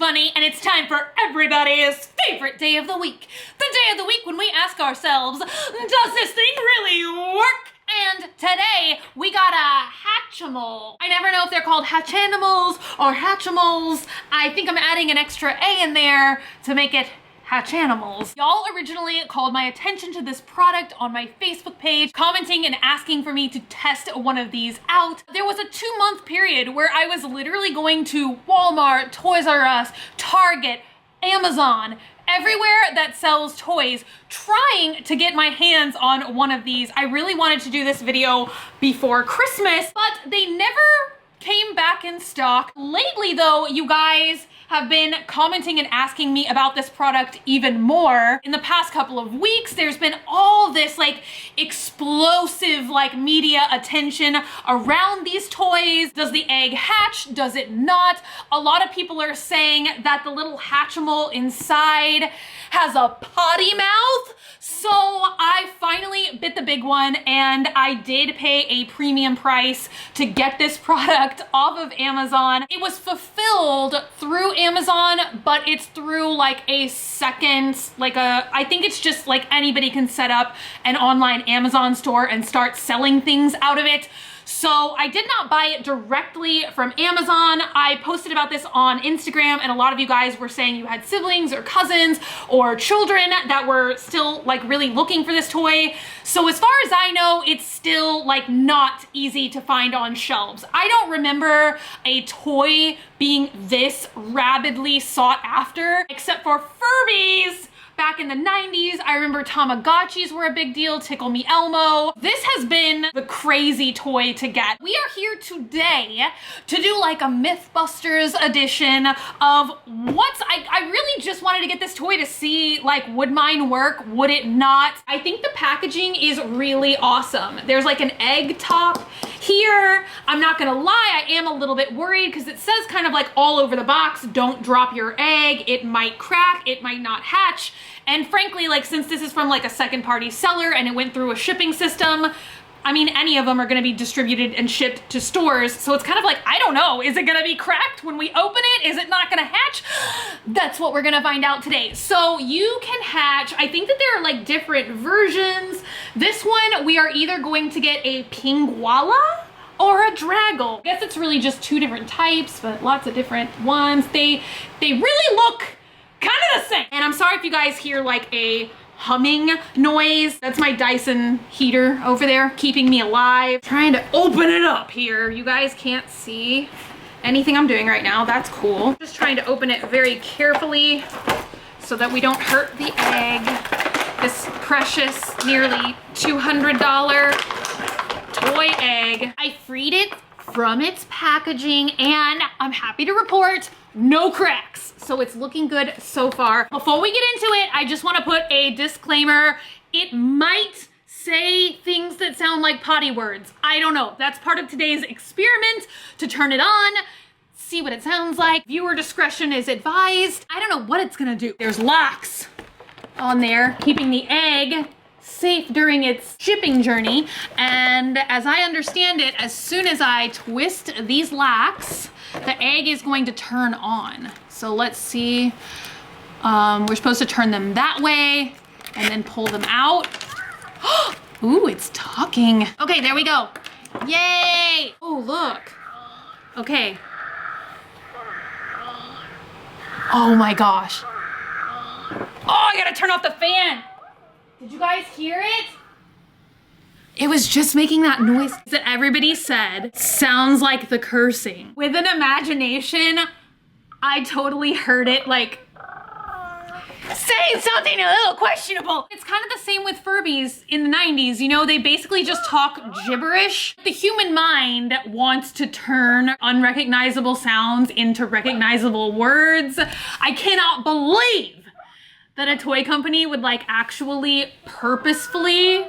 Bunny, and it's time for everybody's favorite day of the week. The day of the week when we ask ourselves, does this thing really work? And today, we got a Hatchimal. I never know if they're called Hatchanimals or Hatchimals. I think I'm adding an extra A in there to make it Hatchanimals. Y'all originally called my attention to this product on my Facebook page, commenting and asking for me to test one of these out. There was a 2-month period where I was literally going to Walmart, Toys R Us, Target, Amazon, everywhere that sells toys, trying to get my hands on one of these. I really wanted to do this video before Christmas, but they never came back in stock. Lately though, you guys have been commenting and asking me about this product even more. In the past couple of weeks, there's been all this like explosive like media attention around these toys. Does the egg hatch? Does it not? A lot of people are saying that the little Hatchimal inside has a potty mouth. So I finally bit the big one, and I did pay a premium price to get this product off of Amazon. It was fulfilled through Amazon, but it's through like a second, I think it's just like anybody can set up an online Amazon store and start selling things out of it. So I did not buy it directly from Amazon. I posted about this on Instagram, and a lot of you guys were saying you had siblings or cousins or children that were still like really looking for this toy. So as far as I know, it's still like not easy to find on shelves. I don't remember a toy being this rabidly sought after, except for Furbies. Back in the 90s, I remember Tamagotchis were a big deal, Tickle Me Elmo. This has been the crazy toy to get. We are here today to do like a Mythbusters edition of I really just wanted to get this toy to see like, would mine work? Would it not? I think the packaging is really awesome. There's like an egg top here. I'm not gonna lie, I am a little bit worried because it says kind of like all over the box, don't drop your egg. It might crack, it might not hatch. And frankly, like since this is from like a second party seller and it went through a shipping system, I mean, any of them are gonna be distributed and shipped to stores. So it's kind of like, I don't know, is it gonna be cracked when we open it? Is it not gonna hatch? That's what we're gonna find out today. So you can hatch, I think that there are like different versions. This one, we are either going to get a Pingwala or a Draggle. I guess it's really just 2 different types, but lots of different ones. They really look kind of the same. And I'm sorry if you guys hear like a humming noise. That's my Dyson heater over there keeping me alive. Trying to open it up here. You guys can't see anything I'm doing right now. That's cool. Just trying to open it very carefully so that we don't hurt the egg. This precious, nearly $200 toy egg. I freed it from its packaging and I'm happy to report no cracks. So it's looking good so far. Before we get into it, I just want to put a disclaimer. It might say things that sound like potty words. I don't know. That's part of today's experiment to turn it on, see what it sounds like. Viewer discretion is advised. I don't know what it's gonna do. There's locks on there, keeping the egg safe during its shipping journey. And as I understand it, as soon as I twist these locks, the egg is going to turn on. So let's see. We're supposed to turn them that way and then pull them out. Ooh, it's talking. Okay, there we go. Yay! Oh, look. Okay. Oh my gosh. Oh, I gotta turn off the fan. Did you guys hear it? It was just making that noise that everybody said sounds like the cursing. With an imagination, I totally heard it like saying something a little questionable. It's kind of the same with Furbies in the 90s. You know, they basically just talk gibberish. The human mind wants to turn unrecognizable sounds into recognizable words. I cannot believe that a toy company would like actually purposefully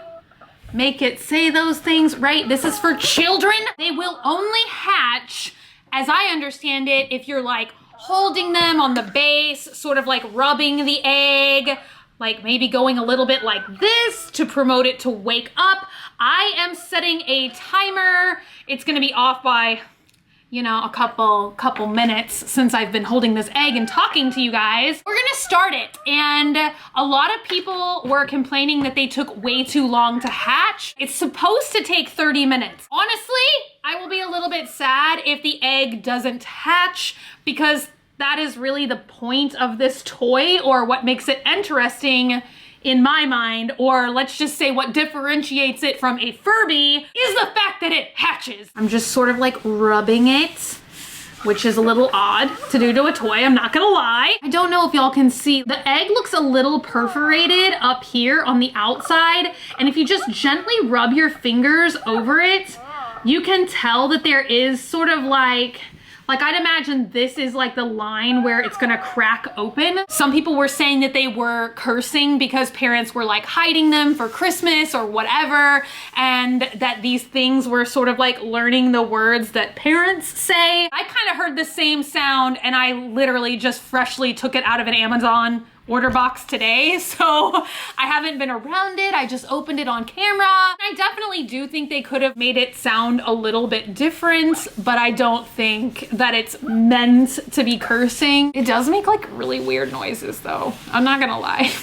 make it say those things, right? This is for children. They will only hatch, as I understand it, if you're like holding them on the base, sort of like rubbing the egg, like maybe going a little bit like this to promote it to wake up. I am setting a timer. It's gonna be off by you know, a couple minutes since I've been holding this egg and talking to you guys. We're gonna start it. And a lot of people were complaining that they took way too long to hatch. It's supposed to take 30 minutes. Honestly, I will be a little bit sad if the egg doesn't hatch, because that is really the point of this toy, or what makes it interesting in my mind, or let's just say what differentiates it from a Furby is the fact that it hatches. I'm just sort of like rubbing it, which is a little odd to do to a toy, I'm not gonna lie. I don't know if y'all can see, the egg looks a little perforated up here on the outside, and if you just gently rub your fingers over it, you can tell that there is sort of like I'd imagine this is like the line where it's gonna crack open. Some people were saying that they were cursing because parents were like hiding them for Christmas or whatever, and that these things were sort of like learning the words that parents say. I kind of heard the same sound, and I literally just freshly took it out of an Amazon order box today, so I haven't been around it. I just opened it on camera. I definitely do think they could have made it sound a little bit different, but I don't think that it's meant to be cursing. It does make like really weird noises though, I'm not gonna lie.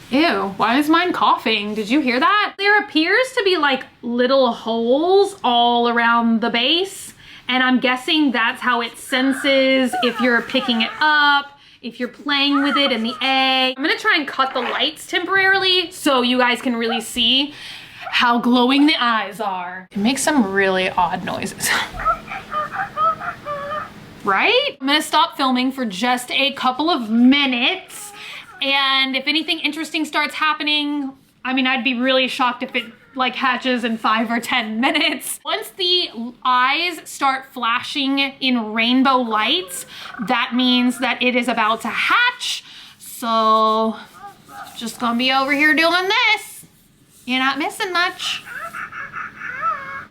Ew, why is mine coughing? Did you hear that? There appears to be like little holes all around the base, and I'm guessing that's how it senses if you're picking it up, if you're playing with it in the egg. I'm gonna try and cut the lights temporarily so you guys can really see how glowing the eyes are. It makes some really odd noises. Right? I'm gonna stop filming for just a couple of minutes, and if anything interesting starts happening, I mean, I'd be really shocked if it like hatches in 5 or 10 minutes. Once the eyes start flashing in rainbow lights, that means that it is about to hatch. So just gonna be over here doing this. You're not missing much.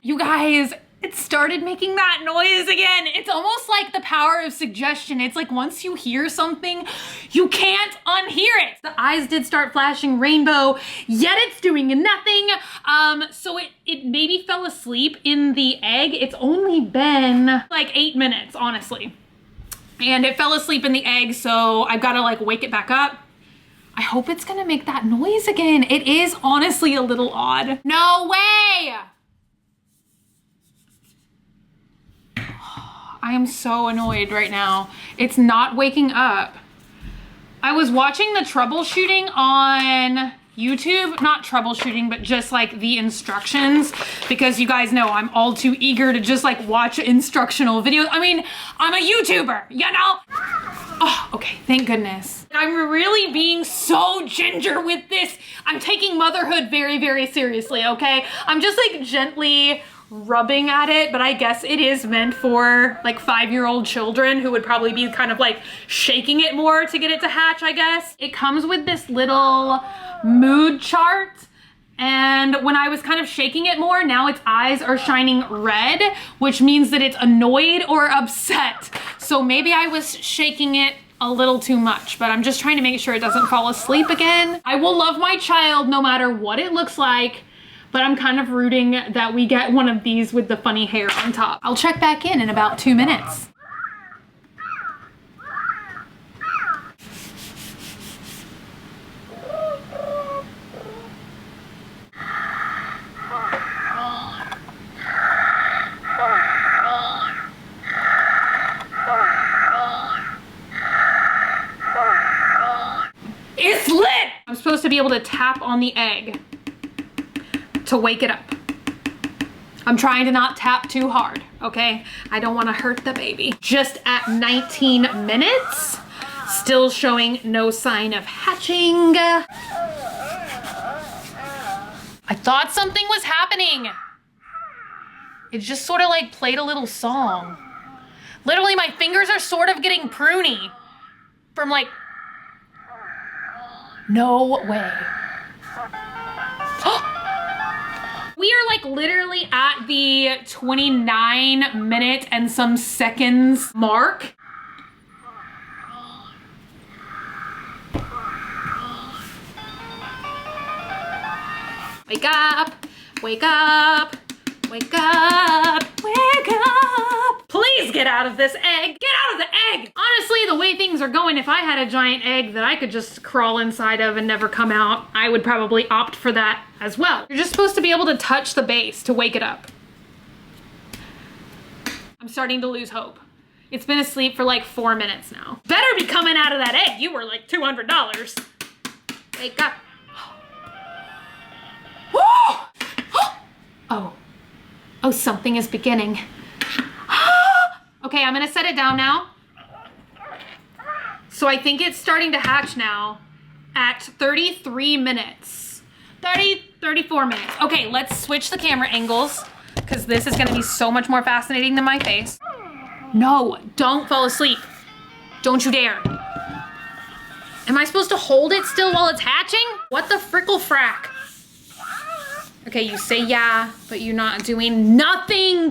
You guys, it started making that noise again. It's almost like the power of suggestion. It's like once you hear something, you can't unhear it. The eyes did start flashing rainbow, yet it's doing nothing. So it maybe fell asleep in the egg. It's only been like 8 minutes, honestly. And it fell asleep in the egg, so I've gotta like wake it back up. I hope it's gonna make that noise again. It is honestly a little odd. No way! I am so annoyed right now. It's not waking up. I was watching the troubleshooting on YouTube, not troubleshooting, but just like the instructions, because you guys know I'm all too eager to just like watch instructional videos. I mean, I'm a YouTuber, you know? Oh, okay, thank goodness. I'm really being so ginger with this. I'm taking motherhood very, very seriously, okay? I'm just like gently rubbing at it, but I guess it is meant for like 5-year-old children who would probably be kind of like shaking it more to get it to hatch, I guess. It comes with this little mood chart, and when I was kind of shaking it more, now its eyes are shining red, which means that it's annoyed or upset. So maybe I was shaking it a little too much, but I'm just trying to make sure it doesn't fall asleep again. I will love my child no matter what it looks like, but I'm kind of rooting that we get one of these with the funny hair on top. I'll check back in about 2 minutes. It's lit! I'm supposed to be able to tap on the egg to wake it up. I'm trying to not tap too hard, okay? I don't want to hurt the baby. Just at 19 minutes, still showing no sign of hatching. I thought something was happening. It just sort of like played a little song. Literally, my fingers are sort of getting pruny from like, no way. We are like literally at the 29 minute and some seconds mark. Wake up, wake up, wake up, wake up. Please get out of this egg. Get out of the egg. Honestly, the way things are going, if I had a giant egg that I could just crawl inside of and never come out, I would probably opt for that as well. You're just supposed to be able to touch the base to wake it up. I'm starting to lose hope. It's been asleep for like 4 minutes now. Better be coming out of that egg. You were like $200. Wake up. Oh, something is beginning. Okay, I'm gonna set it down now. So I think it's starting to hatch now at 33 minutes. 34 minutes. Okay, let's switch the camera angles because this is gonna be so much more fascinating than my face. No, don't fall asleep. Don't you dare. Am I supposed to hold it still while it's hatching? What the frickle frack? Okay, you say yeah, but you're not doing nothing.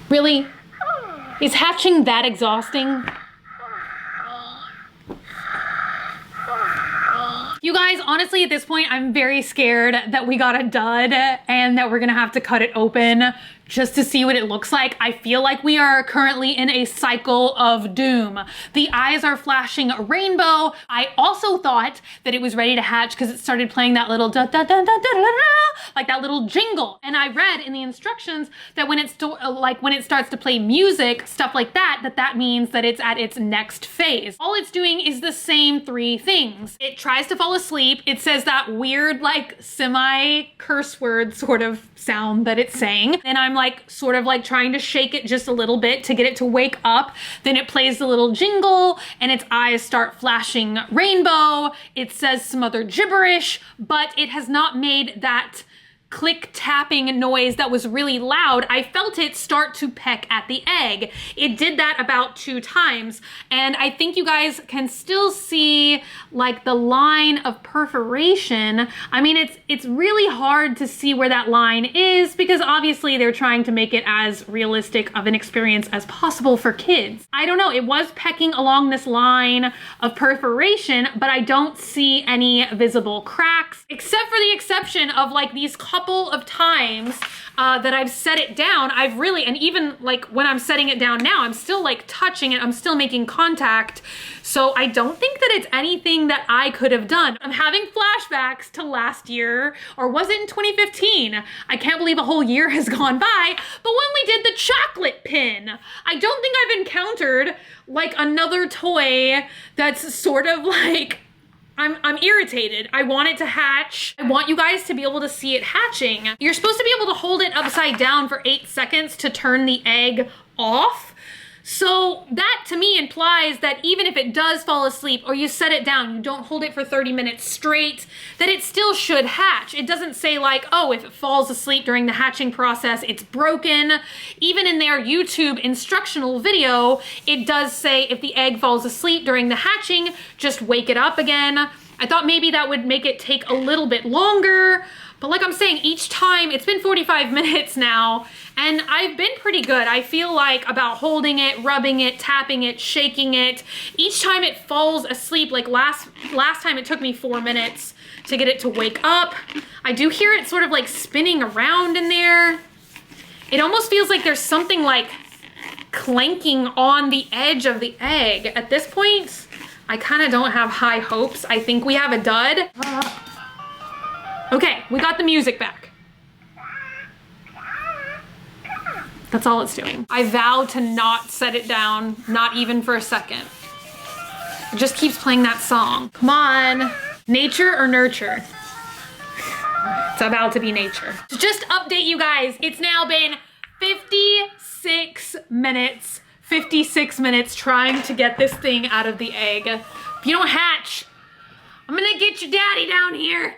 Really? Is hatching that exhausting? You guys, honestly, at this point, I'm very scared that we got a dud and that we're gonna have to cut it open just to see what it looks like. I feel like we are currently in a cycle of doom. The eyes are flashing a rainbow. I also thought that it was ready to hatch because it started playing that little da da da da da da da, like that little jingle. And I read in the instructions that when it starts to play music, stuff like that, that means that it's at its next phase. All it's doing is the same 3 things. It tries to fall asleep. It says that weird, like semi-curse word sort of sound that it's saying. And I'm like sort of like trying to shake it just a little bit to get it to wake up. Then it plays the little jingle and its eyes start flashing rainbow. It says some other gibberish, but it has not made that click tapping noise that was really loud. I felt it start to peck at the egg. It did that about 2 times. And I think you guys can still see like the line of perforation. I mean, it's really hard to see where that line is because obviously they're trying to make it as realistic of an experience as possible for kids. I don't know, it was pecking along this line of perforation, but I don't see any visible cracks, except for the exception of like these couple of times that I've set it down. I've really, and even like when I'm setting it down now, I'm still like touching it. I'm still making contact. So I don't think that it's anything that I could have done. I'm having flashbacks to last year, or was it in 2015? I can't believe a whole year has gone by. But when we did the chocolate pin, I don't think I've encountered like another toy that's sort of like, I'm irritated. I want it to hatch. I want you guys to be able to see it hatching. You're supposed to be able to hold it upside down for 8 seconds to turn the egg off. So that to me implies that even if it does fall asleep or you set it down, you don't hold it for 30 minutes straight, that it still should hatch. It doesn't say like, oh, if it falls asleep during the hatching process, it's broken. Even in their YouTube instructional video, it does say if the egg falls asleep during the hatching, just wake it up again. I thought maybe that would make it take a little bit longer. But like I'm saying, each time, it's been 45 minutes now, and I've been pretty good. I feel like about holding it, rubbing it, tapping it, shaking it. Each time it falls asleep, like last time it took me 4 minutes to get it to wake up. I do hear it sort of like spinning around in there. It almost feels like there's something like clanking on the edge of the egg. At this point, I kind of don't have high hopes. I think we have a dud. Okay, we got the music back. That's all it's doing. I vow to not set it down, not even for a second. It just keeps playing that song. Come on. Nature or nurture? It's about to be nature. To just update you guys, it's now been 56 minutes. 56 minutes trying to get this thing out of the egg. If you don't hatch, I'm gonna get your daddy down here.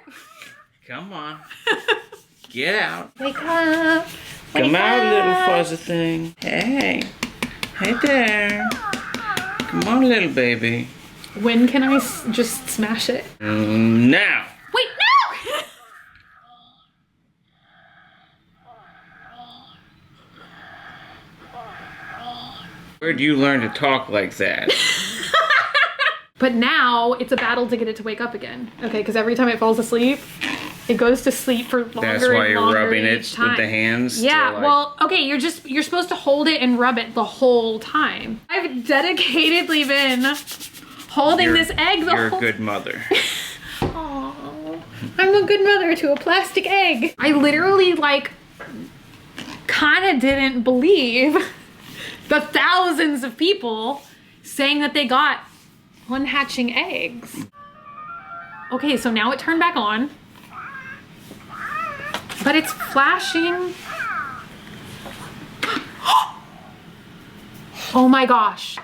Come on. Get out. Wake up. Come out, little fuzzy thing. Hey. Hey there. Come on, little baby. When can I just smash it? Now. Wait, no! Where'd you learn to talk like that? But now it's a battle to get it to wake up again. Okay, because every time it falls asleep, it goes to sleep for longer. That's why and you're longer rubbing it each time. with the hands. Yeah, to, like... well, okay, you're supposed to hold it and rub it the whole time. I've dedicatedly been holding this egg the whole... You're a good mother. Aww, I'm a good mother to a plastic egg. I literally, like, kind of didn't believe the thousands of people saying that they got unhatching eggs. Okay, so now it turned back on. But it's flashing. Oh my gosh.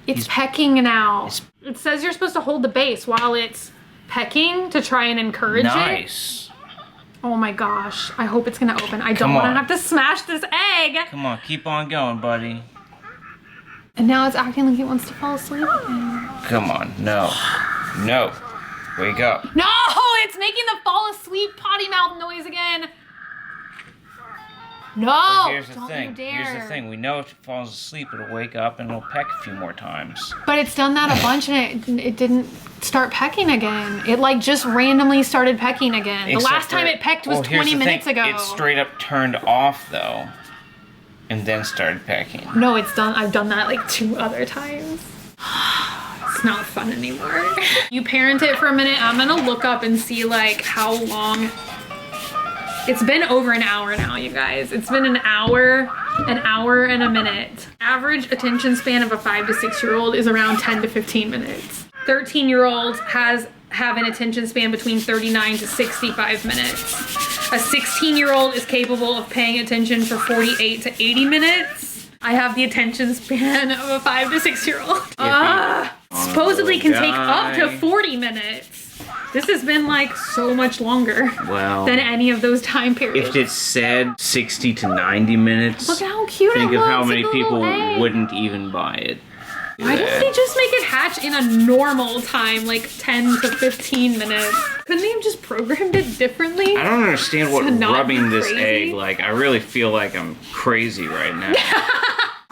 It's pecking now. It says you're supposed to hold the base while it's pecking to try and encourage it. Nice. Oh my gosh. I hope it's gonna open. I don't want to have to smash this egg. Come on, keep on going, buddy. And now it's acting like it wants to fall asleep again. Come on, no. No. Wake up. No, it's making the fall asleep potty mouth noise again. No, But here's the don't thing. you dare. Here's the thing. We know if it falls asleep, it'll wake up and it'll peck a few more times. But it's done that a bunch and it didn't start pecking again. It like just randomly started pecking again. The last time it pecked was 20 minutes ago. It straight up turned off though, and then started pecking. No, it's done. I've done that like 2 other times. It's not fun anymore. You parent it for a minute. I'm gonna look up and see like how long. It's been over an hour now, you guys. It's been an hour and a minute. Average attention span of a 5 to 6 year old is around 10 to 15 minutes. 13-year-olds have an attention span between 39 to 65 minutes. A 16-year-old is capable of paying attention for 48 to 80 minutes. I have the attention span of a 5 to 6 year old. Supposedly can take up to 40 minutes. This has been like so much longer than any of those time periods. If it said 60 to 90 minutes, look how cute it looks. Think of how many like people wouldn't even buy it. Why didn't they just make it hatch in a normal time, like 10 to 15 minutes? Couldn't they have just programmed it differently? I don't understand what rubbing this crazy? egg, like, I really feel like I'm crazy right now.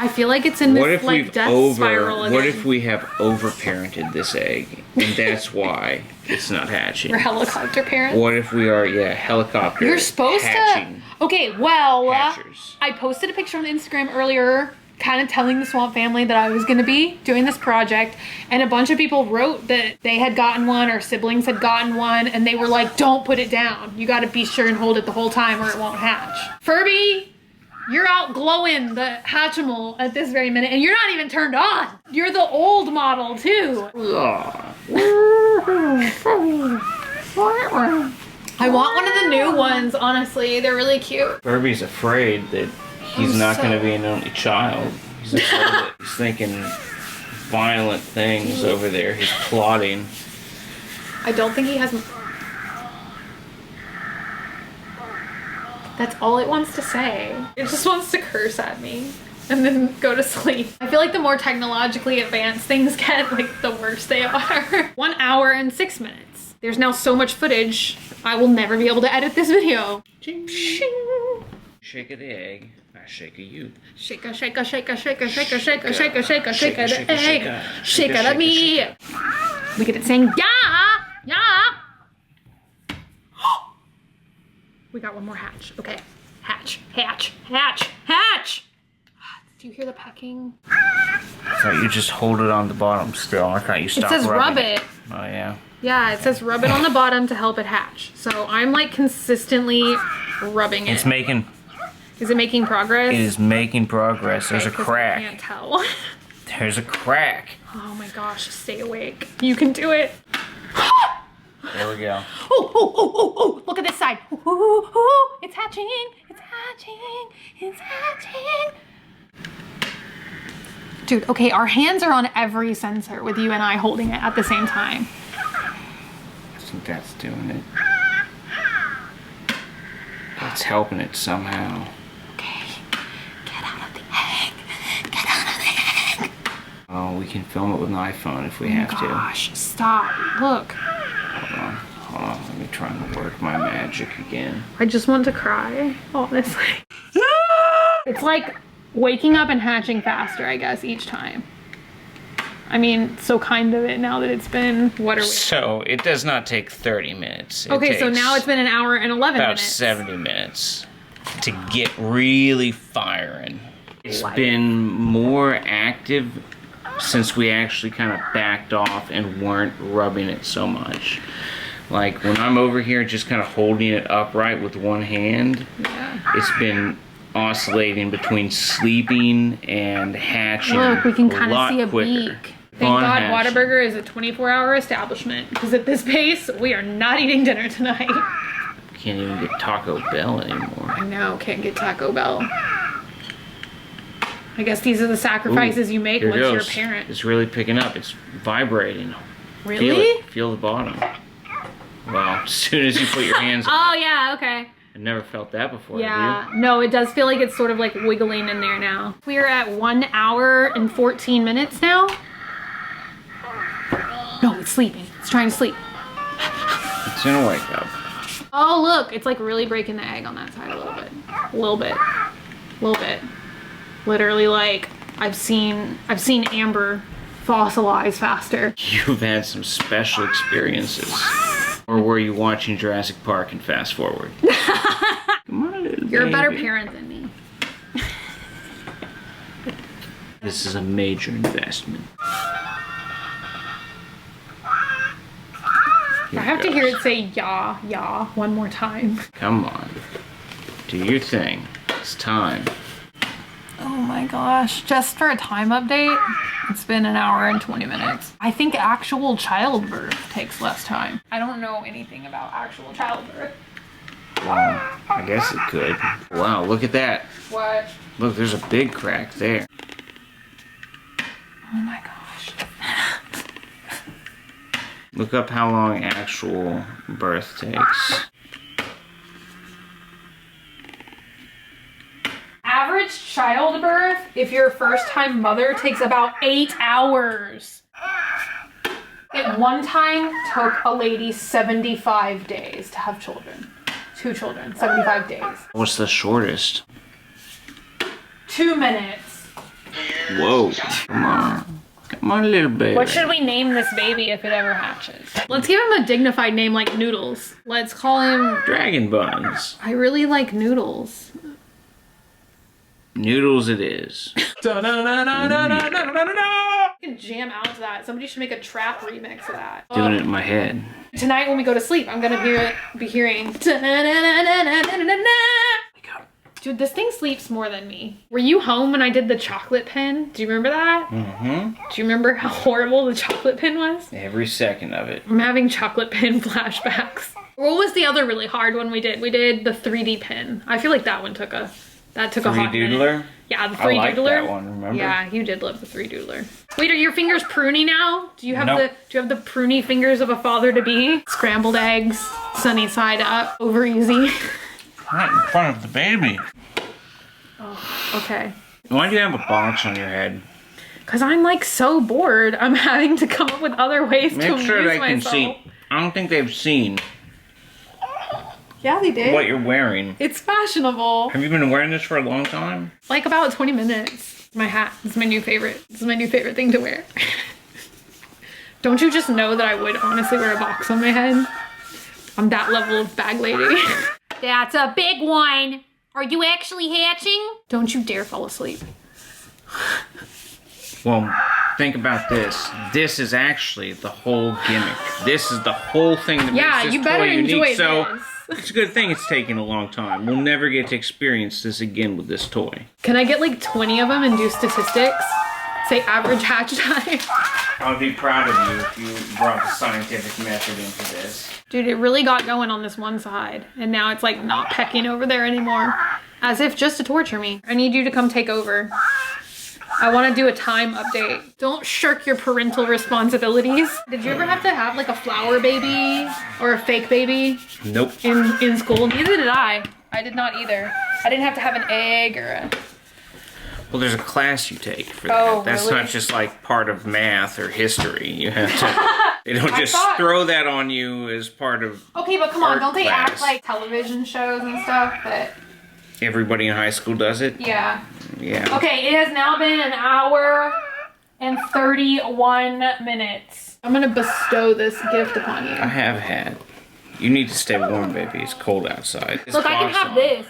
I feel like it's in this like death spiral again. What if we have over-parented this egg, and that's why it's not hatching? We're helicopter parents. What if we are, helicopter You're supposed hatching to. Okay, well, hatchers. I posted a picture on Instagram earlier, kind of telling the Swamp family that I was going to be doing this project, and a bunch of people wrote that they had gotten one or siblings had gotten one, and they were like, don't put it down. You got to be sure and hold it the whole time or it won't hatch. Furby, you're out glowing the Hatchimal at this very minute, and you're not even turned on. You're the old model, too. I want one of the new ones, honestly. They're really cute. Furby's afraid that he's not going to be an only child. He's afraid that he's thinking violent things over there. He's plotting. I don't think he has... That's all it wants to say. It just wants to curse at me and then go to sleep. I feel like the more technologically advanced things get, like the worse they are. 1 hour and 6 minutes. There's now so much footage, I will never be able to edit this video. Shake a the egg, I shake a you. Shake a, shake a, shake a, shake a, shake a, shake a, shake a, shake a, shake a, the egg. Shake it at me. Look at it saying, yeah, yeah. We got one more hatch. Okay. Hatch, hatch, hatch, hatch! Do you hear the pecking? I thought you just hold it on the bottom still. I thought you stopped rubbing. It says rub it. Oh, yeah. Yeah, it says rub it on the bottom to help it hatch. So I'm like consistently rubbing it. It's making... Is it making progress? It is making progress. Okay, there's a crack. I can't tell. There's a crack. Oh my gosh, stay awake. You can do it. There we go. Oh, oh, oh, oh, oh, look at this side. Ooh, ooh, ooh, it's hatching, it's hatching, it's hatching. Dude, okay, our hands are on every sensor with you and I holding it at the same time. I think that's doing it. That's helping it somehow. Okay, get out of the egg. Get out of the egg. Oh, we can film it with an iPhone if we have to. Gosh, stop. Look. Hold on, let me try and work my magic again. I just want to cry, honestly. It's like waking up and hatching faster, I guess, each time. I mean, so kind of it now that it's been, what are we? So it does not take 30 minutes. Okay, so now it's been an hour and 11 about minutes. 70 minutes to get really firing. It's been more active since we actually kind of backed off and weren't rubbing it so much. Like when I'm over here just kind of holding it upright with one hand, it's been oscillating between sleeping and hatching. Look, we can kind a of lot see a quicker. beak. Thank God hatching. Whataburger is a 24-hour establishment, because at this pace, we are not eating dinner tonight. Can't even get Taco Bell anymore. I know, can't get Taco Bell. I guess these are the sacrifices you make once you're a parent. It's really picking up. It's vibrating. Really? Feel it. Feel the bottom. Well, as soon as you put your hands on Oh, yeah, okay. I never felt that before. Yeah, Have you? no, it does feel like it's sort of like wiggling in there now. We are at 1 hour and 14 minutes now. No, it's sleeping. It's trying to sleep. It's gonna wake up. Oh, look, it's like really breaking the egg on that side a little bit. A little bit. A little bit. Literally, like, I've seen Amber fossilize faster. You've had some special experiences. Or were you watching Jurassic Park and fast forward? Come on, little You're a better baby. parent than me. This is a major investment. I have to hear it say "ya, ya" one more time. Come on. Do your thing. It's time. Oh my gosh. Just for a time update, it's been an hour and 20 minutes. I think actual childbirth takes less time. I don't know anything about actual childbirth. Well, I guess it could. Wow, look at that. What? Look, there's a big crack there. Oh my gosh. Look up how long actual birth takes. Average childbirth, if you're a first-time mother, takes about 8 hours. It one time took a lady 75 days to have children. 2 children, 75 days. What's the shortest? 2 minutes. Whoa. Come on. Come on, little baby. What should we name this baby if it ever hatches? Let's give him a dignified name like Noodles. Let's call him... Dragon buns. I really like Noodles. Noodles it is. You can jam out to that. Somebody should make a trap remix of that. Doing it in my head. Tonight when we go to sleep, I'm gonna be hearing. Dude, this thing sleeps more than me. Were you home when I did the chocolate pin? Do you remember that? Mm-hmm. Do you remember how horrible the chocolate pin was? Every second of it. I'm having chocolate pin flashbacks. What was the other really hard one we did? We did the 3D pin. I feel like that one took a hot minute. Doodler? Yeah, the I 3 like doodler. that one, remember? Yeah, you did love the 3 doodler. Wait, are your fingers pruny now? Do you have Nope. the pruny fingers of a father to be? Scrambled eggs, sunny side up, over easy. Not in front of the baby. Oh, okay. Why do you have a box on your head? Cause I'm like so bored. I'm having to come up with other ways to Make amuse sure they can myself. see. I don't think they've seen Yeah, they did. what you're wearing. It's fashionable. Have you been wearing this for a long time? Like about 20 minutes. My hat is my new favorite. This is my new favorite thing to wear. Don't you just know that I would honestly wear a box on my head? I'm that level of bag lady. That's a big one. Are you actually hatching? Don't you dare fall asleep. Well, think about this. This is actually the whole gimmick. This is the whole thing that makes this you better toy unique. enjoy So this. it's a good thing it's taking a long time. We'll never get to experience this again with this toy. Can I get like 20 of them and do statistics? Say average hatch time. I would be proud of you if you brought the scientific method into this. Dude, it really got going on this one side. And now it's like not pecking over there anymore. As if just to torture me. I need you to come take over. I want to do a time update. Don't shirk your parental responsibilities. Did you ever have to have like a flower baby or a fake baby Nope. in school? Neither did I. I did not either. I didn't have to have an egg or a... Well, there's a class you take for that. Oh, That's really? not just like part of math or history. You have to. They don't just thought- throw that on you as part of. Okay, but come on, Art don't they class. act like television shows and stuff? But Everybody in high school does it. yeah. Yeah. Okay, it has now been an hour and 31 minutes. I'm gonna bestow this gift upon you. I have had. You need to stay warm, baby. It's cold outside. Look, I can have this.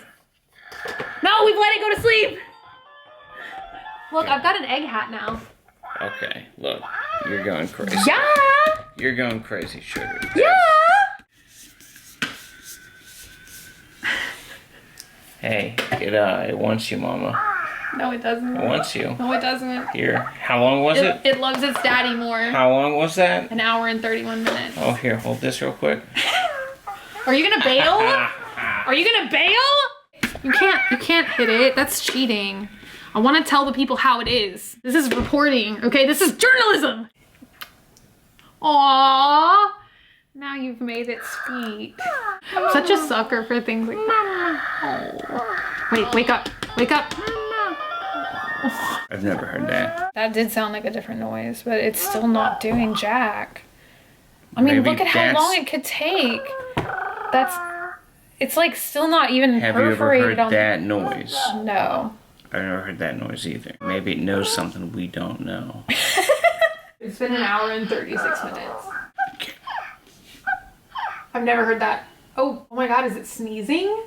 No, we've let it go to sleep. Look, I've got an egg hat now. Okay, look. You're going crazy. Yeah! You're going crazy, sugar. Yeah! Hey, it wants you, mama. No, it doesn't. It wants you. No, it doesn't. Here. How long was it? It loves its daddy more. How long was that? An hour and 31 minutes. Oh, here, hold this real quick. Are you gonna bail? Are you gonna bail? You can't hit it. That's cheating. I want to tell the people how it is. This is reporting, okay? This is journalism. Aww. Now you've made its feet. I'm such a sucker for things like that. Oh. Wait, wake up. Wake up. I've never heard that. That did sound like a different noise, but it's still not doing jack. I mean, Maybe look at how long it could take. It's like still not even Have you ever perforated heard on that noise? No. I've never heard that noise either. Maybe it knows something we don't know. It's been an hour and 36 minutes. Okay. I've never heard that. Oh my god, is it sneezing?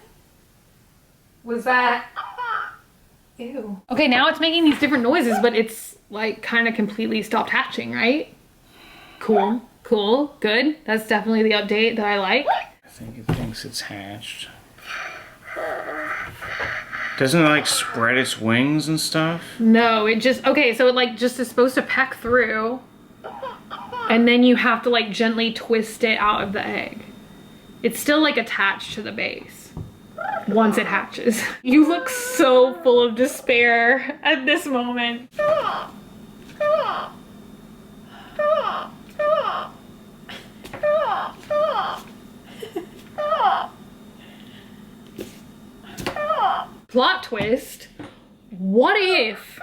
Was that... Ew. Okay, now it's making these different noises, but it's like kind of completely stopped hatching, right? Cool, cool, good. That's definitely the update that I like. I think it thinks it's hatched. Doesn't it like spread its wings and stuff? No, it just, okay, so it like just is supposed to peck through and then you have to like gently twist it out of the egg. It's still like attached to the base once it hatches. You look so full of despair at this moment. Plot twist, what if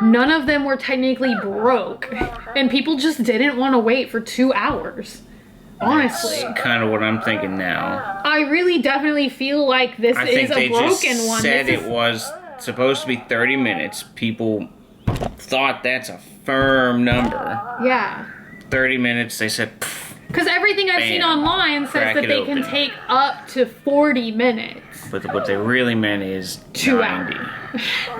none of them were technically broke and people just didn't want to wait for 2 hours? Honestly. That's kind of what I'm thinking now. I really definitely feel like this is a broken just one. Said it was supposed to be 30 minutes. People thought that's a firm number. Yeah. 30 minutes, they said, because everything I've seen online says Crack that it they open. can take up to 40 minutes. but what they really meant is 2 90. hours.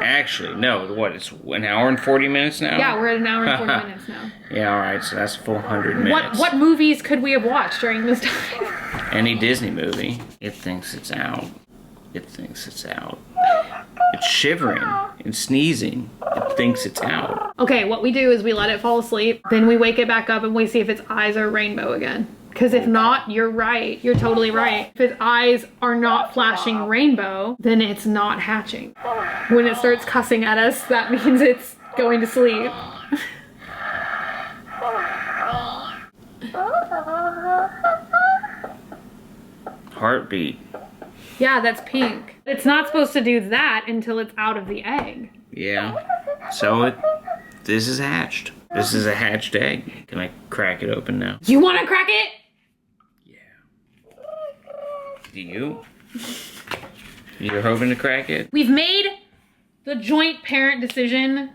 Actually, no, what, it's an hour and 40 minutes now? Yeah, we're at an hour and 40 minutes now. Yeah, alright, so that's a full 100 minutes. What movies could we have watched during this time? Any Disney movie. It thinks it's out. It thinks it's out. It's shivering and sneezing. It thinks it's out. Okay, what we do is we let it fall asleep, then we wake it back up and we see if its eyes are rainbow again. Because if not, you're right. You're totally right. If its eyes are not flashing rainbow, then it's not hatching. When it starts cussing at us, that means it's going to sleep. Heartbeat. Yeah, that's pink. It's not supposed to do that until it's out of the egg. Yeah. So this is hatched. This is a hatched egg. Can I crack it open now? You want to crack it? Yeah. Do you? You're hoping to crack it? We've made the joint parent decision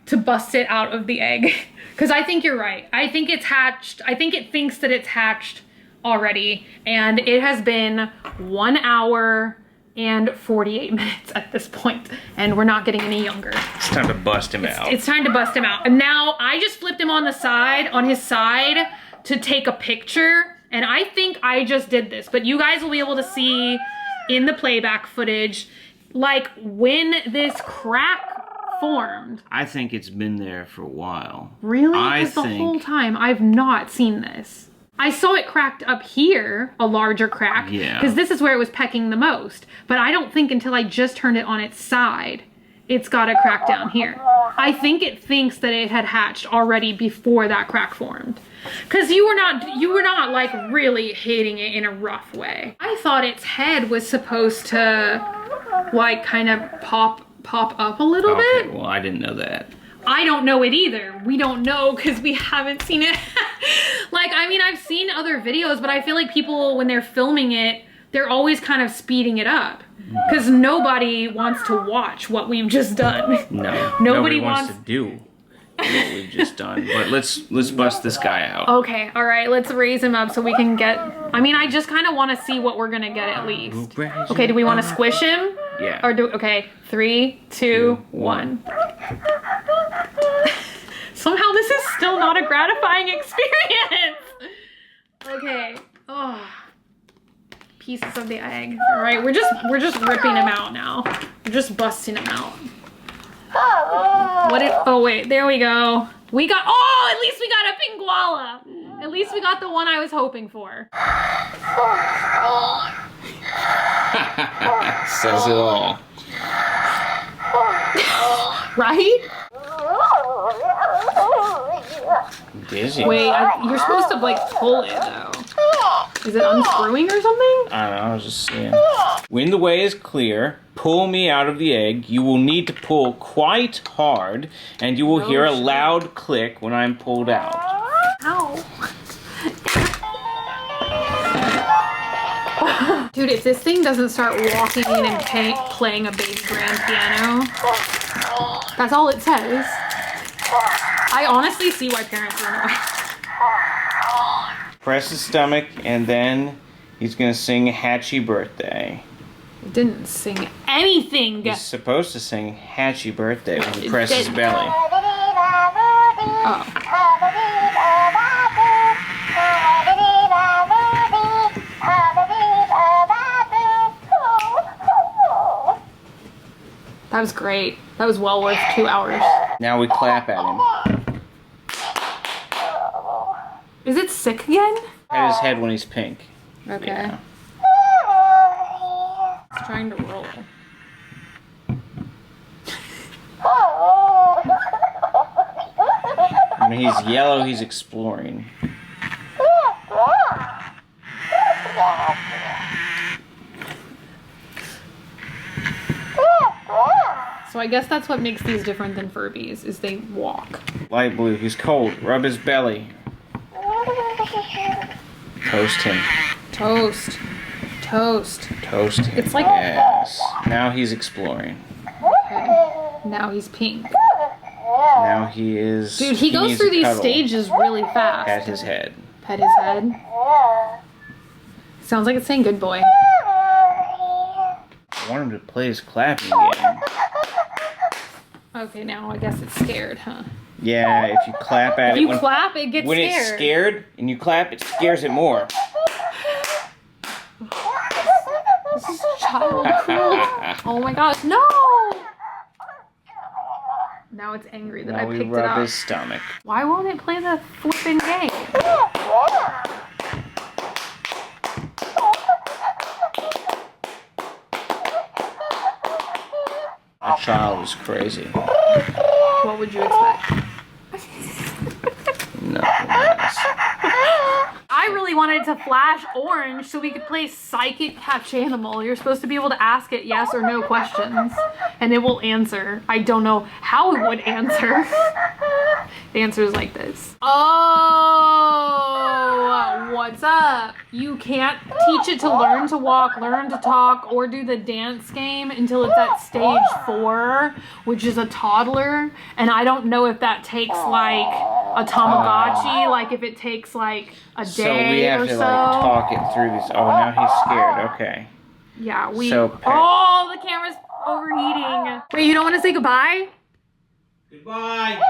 to bust it out of the egg. Because I think you're right. I think it's hatched. I think it thinks that it's hatched already. And it has been 1 hour and 48 minutes at this point, and we're not getting any younger. It's time to bust him out. It's time to bust him out. And now I just flipped him on his side to take a picture, and I think I just did this, but you guys will be able to see in the playback footage, like when this crack formed. I think it's been there for a while. Really? Because the whole time I've not seen this. I saw it cracked up here, a larger crack, Yeah. because this is where it was pecking the most. But I don't think until I just turned it on its side, it's got a crack down here. I think it thinks that it had hatched already before that crack formed. Because you were not like really hitting it in a rough way. I thought its head was supposed to like kind of pop up a little bit. Well, I didn't know that. I don't know it either. We don't know because we haven't seen it. Like, I mean, I've seen other videos, but I feel like people, when they're filming it, they're always kind of speeding it up. Because nobody wants to watch what we've just done. No. Nobody wants to do. what we've just done. But let's bust this guy out. Okay, all right, let's raise him up so we can get, I mean, I just kind of want to see what we're gonna get at least. Okay, do we want to squish him? Yeah. Or okay, 3, 2, 1. Somehow this is still not a gratifying experience. Okay, oh. Pieces of the egg. All right, we're just ripping him out now. We're just busting him out. Oh wait, there we go. We got, oh, at least we got a pinguala. At least we got the one I was hoping for. Says it all. Right? Dizzy. Wait, you're supposed to like pull it though. Is it unscrewing or something? I don't know, I was just seeing. When the way is clear, pull me out of the egg. You will need to pull quite hard, and you will hear a loud click when I'm pulled out. Ow. Dude, if this thing doesn't start walking in and playing a baby grand piano, that's all it says. I honestly see why parents are annoyed. Press his stomach, and then he's gonna sing Hatchy Birthday. It didn't sing anything. He's supposed to sing Hatchy Birthday when you press his belly. Oh. That was great. That was well worth 2 hours. Now we clap at him. Is it sick again? Pat his head when he's pink. Okay. Yeah. It's trying to roll. When he's yellow, he's exploring. So I guess that's what makes these different than Furbies, is they walk. Light blue, he's cold. Rub his belly. Toast him. Toast. Toast. Toast him. It's like- Yes. Now he's exploring. Okay. Now he's pink. Now he is... Dude, he goes needs through a these cuddle. stages really fast. Pat his head. Pet his head. Sounds like it's saying good boy. I want him to play his clapping game. Okay, now I guess it's scared, huh? Yeah, if you clap at If it... you clap, it gets when scared. it's scared and you clap, it scares it more. This is child cruel. Oh my gosh, no! Now it's angry that Now I we picked it rub up. his stomach. Why won't it play the flipping game? That child is crazy. What would you expect? Nothing else. I really wanted to flash orange so we could play Psychic Hatchimal. You're supposed to be able to ask it yes or no questions, and it will answer. I don't know how it would answer. The answer is like this. Oh, what's up? You can't teach it to learn to walk, learn to talk, or do the dance game until it's at stage 4, which is a toddler. And I don't know if that takes like a Tamagotchi, like if it takes like a day So we have or to so. like talk it through this. Oh, now he's scared. Okay. Yeah, we. So, Oh, the camera's overheating. Wait, you don't want to say goodbye? Goodbye.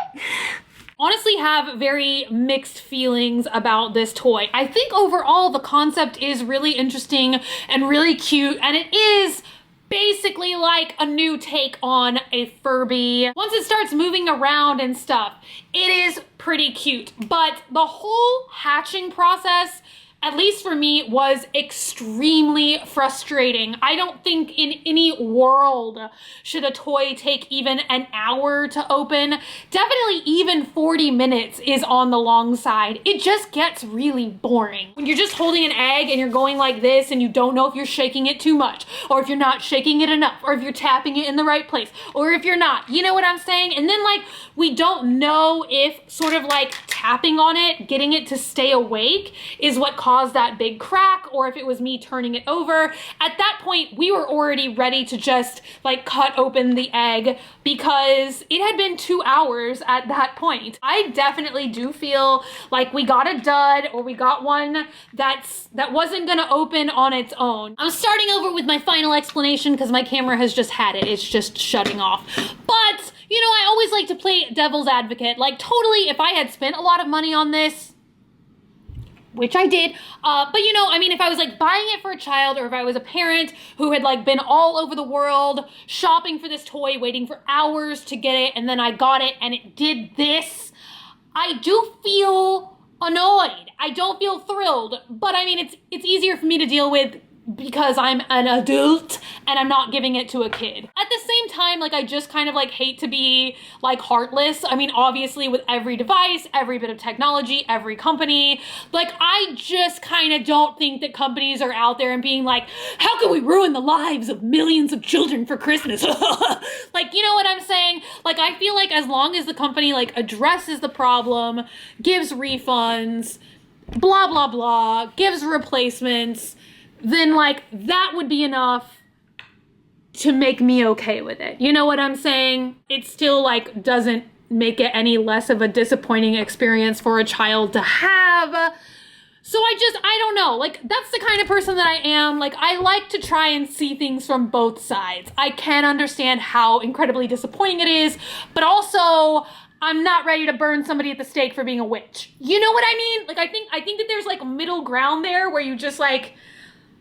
Honestly have very mixed feelings about this toy. I think overall the concept is really interesting and really cute, and it is basically like a new take on a Furby. Once it starts moving around and stuff, it is pretty cute, but the whole hatching process, at least for me, was extremely frustrating. I don't think in any world should a toy take even an hour to open. Definitely even 40 minutes is on the long side. It just gets really boring. When you're just holding an egg and you're going like this and you don't know if you're shaking it too much, or if you're not shaking it enough, or if you're tapping it in the right place, or if you're not, you know what I'm saying? And then like, we don't know if sort of like tapping on it, getting it to stay awake is what causes caused that big crack or if it was me turning it over. At that point, we were already ready to just like cut open the egg because it had been 2 hours at that point. I definitely do feel like we got a dud, or we got one that wasn't gonna open on its own. I'm starting over with my final explanation because my camera has just had it. It's just shutting off. But, you know, I always like to play devil's advocate. Like, totally, if I had spent a lot of money on this, which I did, but you know, I mean, if I was like buying it for a child, or if I was a parent who had like been all over the world shopping for this toy, waiting for hours to get it, and then I got it and it did this, I do feel annoyed. I don't feel thrilled, but I mean, it's easier for me to deal with because I'm an adult and I'm not giving it to a kid. At the same time, like, I just kind of like hate to be like heartless. I mean, obviously with every device, every bit of technology, every company, like, I just kind of don't think that companies are out there and being like, how can we ruin the lives of millions of children for Christmas? Like, you know what I'm saying? Like, I feel like as long as the company like addresses the problem, gives refunds, blah, blah, blah, gives replacements, then like that would be enough to make me okay with it. You know what I'm saying? It still like doesn't make it any less of a disappointing experience for a child to have. So I don't know, like, that's the kind of person that I am. Like, I like to try and see things from both sides. I can understand how incredibly disappointing it is, but also I'm not ready to burn somebody at the stake for being a witch. You know what I mean? Like, I think that there's like a middle ground there where you just like,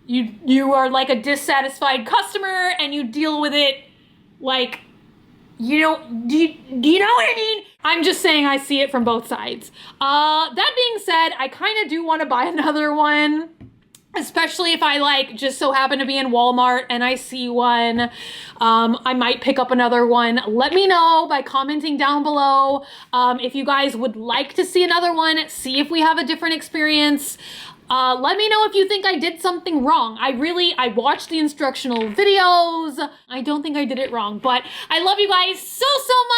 you are like a dissatisfied customer and you deal with it like, you know, do you know what I mean? I'm just saying I see it from both sides. That being said, I kind of do want to buy another one, especially if I like just so happen to be in Walmart and I see one. I might pick up another one. Let me know by commenting down below if you guys would like to see another one, see if we have a different experience. Let me know if you think I did something wrong. I watched the instructional videos. I don't think I did it wrong, but I love you guys so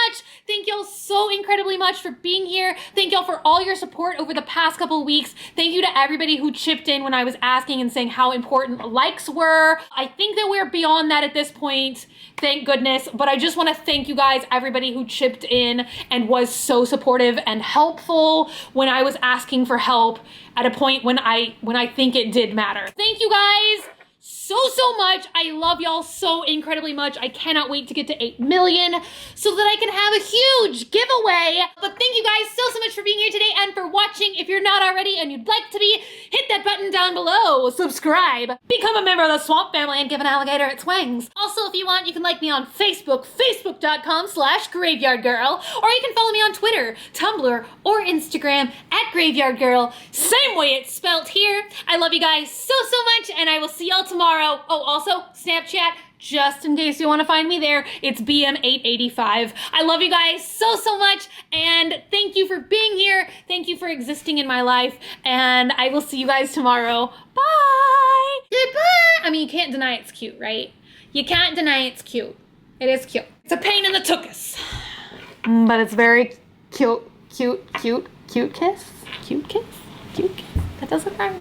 much. Thank y'all so incredibly much for being here. Thank y'all for all your support over the past couple of weeks. Thank you to everybody who chipped in when I was asking and saying how important likes were. I think that we're beyond that at this point, thank goodness, but I just want to thank you guys, everybody who chipped in and was so supportive and helpful when I was asking for help at a point when I think it did matter. Thank you guys so much. I love y'all so incredibly much. I cannot wait to get to 8 million so that I can have a huge giveaway. But thank you guys so much for being here today and for watching. If you're not already and you'd like to be, hit that button down below, subscribe, become a member of the Swamp Family, and give an alligator its wings. Also, if you want, you can like me on Facebook, facebook.com/graveyardgirl, or you can follow me on Twitter, Tumblr, or Instagram @graveyardgirl. Same way it's spelt here. I love you guys so much, and I will see y'all tomorrow. Oh, also, Snapchat, just in case you want to find me there, it's BM885. I love you guys so much, and thank you for being here. Thank you for existing in my life, and I will see you guys tomorrow. Bye! Goodbye! I mean, you can't deny it's cute, right? You can't deny it's cute. It is cute. It's a pain in the tuchus. But it's very cute kiss. Cute kiss? That doesn't rhyme.